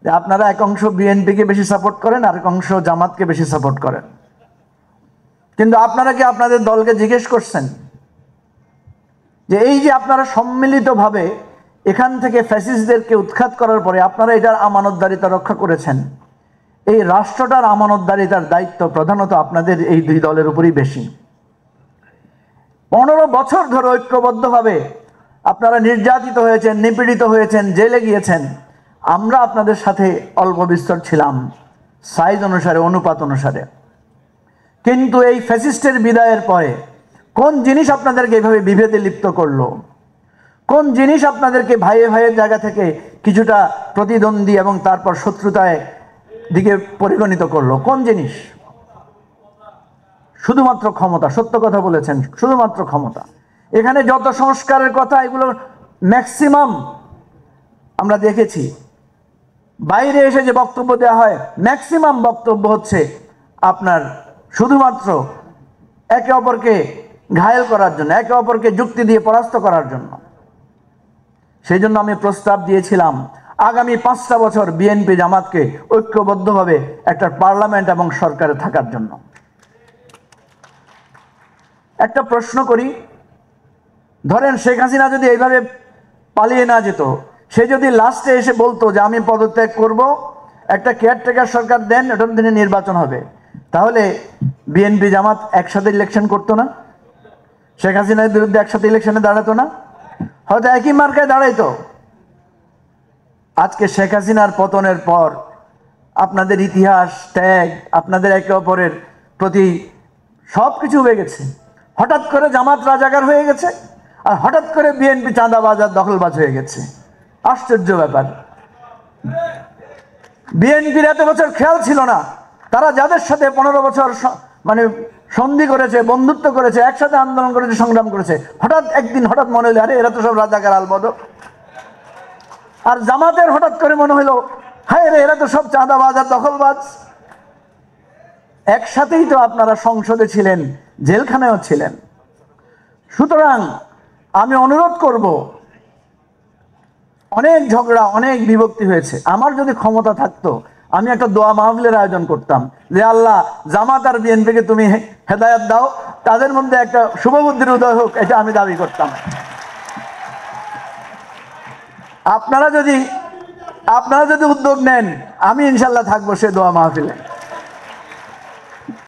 যে আপনারা এক অংশ বিএনপিকে বেশি সাপোর্ট করেন, আর এক অংশ জামাতকে বেশি সাপোর্ট করেন। কিন্তু আপনারা কি আপনাদের দলকে জিজ্ঞেস করছেন যে এই যে আপনারা সম্মিলিতভাবে এখান থেকে ফ্যাসিস্টদেরকে উৎখাত করার পরে আপনারা এটার আমানতদারিতা রক্ষা করেছেন, এই রাষ্ট্রটার আমানতদারিতার দায়িত্ব প্রধানত আপনাদের এই দুই দলের উপরই বেশি। 15 বছর ধরে ঐক্যবদ্ধভাবে আপনারা নির্যাতিত হয়েছেন, নিপীড়িত হয়েছেন, জেলে গিয়েছেন। আমরা আপনাদের সাথে অল্প বিস্তর ছিলাম সাইজ অনুসারে, অনুপাত অনুসারে। কিন্তু এই ফ্যাসিস্টের বিদায়ের পরে কোন জিনিস আপনাদেরকে এইভাবে বিভেদে লিপ্ত করলো? কোন জিনিস আপনাদেরকে ভাইয়ে ভাইয়ের জায়গা থেকে কিছুটা প্রতিদ্বন্দ্বী এবং তারপর শত্রুতায় দিকে পরিগণিত করলো? কোন জিনিস? শুধুমাত্র ক্ষমতা। সত্য কথা বলেছেন, শুধুমাত্র ক্ষমতা। এখানে যত সংস্কারের কথা, এগুলো ম্যাক্সিমাম আমরা দেখেছি। বাইরে এসে যে বক্তব্য দেওয়া হয়, ম্যাক্সিমাম বক্তব্য হচ্ছে আপনার শুধুমাত্র একে অপরকে ঘায়েল করার জন্য, একে অপরকে যুক্তি দিয়ে পরাস্ত করার জন্য। সেই জন্য আমি প্রস্তাব দিয়েছিলাম আগামী 5টা বছর বিএনপি জামাতকে ঐক্যবদ্ধভাবে একটা পার্লামেন্ট এবং সরকারে থাকার জন্য। একটা প্রশ্ন করি, ধরেন শেখ হাসিনা যদি এইভাবে পালিয়ে না যেত, সে যদি লাস্টে এসে বলতো যে আমি পদত্যাগ করব, একটা কেয়ারটেকার সরকার দেন, এটার দিনে নির্বাচন হবে, তাহলে বিএনপি জামাত একসাথে ইলেকশন করতো না? শেখ হাসিনার বিরুদ্ধে একসাথে ইলেকশনে দাঁড়াতো না? হয়তো একই মার্কায় দাঁড়াইতো। আজকে শেখ হাসিনার পতনের পর আপনাদের ইতিহাস, ত্যাগ, আপনাদের একে অপরের প্রতি সব কিছু হয়ে গেছে। হঠাৎ করে জামাত রাজাকার হয়ে গেছে, আর হঠাৎ করে বিএনপি চাঁদাবাজ আর দখলবাজ হয়ে গেছে। আশ্চর্য ব্যাপার। বিএনপির এত বছর খেয়াল ছিল না, তারা যাদের সাথে 15 বছর মানে সন্ধি করেছে, বন্ধুত্ব করেছে, একসাথে আন্দোলন করেছে, সংগ্রাম করেছে, হঠাৎ একদিন হঠাৎ মনে হলো আরে এরা তো সব রাজাকার আলবদ। আর জামাতের হঠাৎ করে মনে হলো হায় রে এরা তো সব চাঁদাবাজ আর দখলবাজ। একসাথেই তো আপনারা সংসদে ছিলেন, জেলখানায়ও ছিলেন। সুতরাং আমি অনুরোধ করব, অনেক ঝগড়া, অনেক বিভক্তি হয়েছে। আমার যদি ক্ষমতা থাকতো আমি একটা দোয়া মাহফিলের আয়োজন করতাম যে আল্লাহ জামাত আর বিএনপিকে তুমি হেদায়েত দাও, তাদের মধ্যে একটা শুভবুদ্ধির উদয় হোক, এটা আমি দাবি করতাম। আপনারা যদি উদ্যোগ নেন, আমি ইনশাল্লাহ থাকবো সে দোয়া মাহফিলে।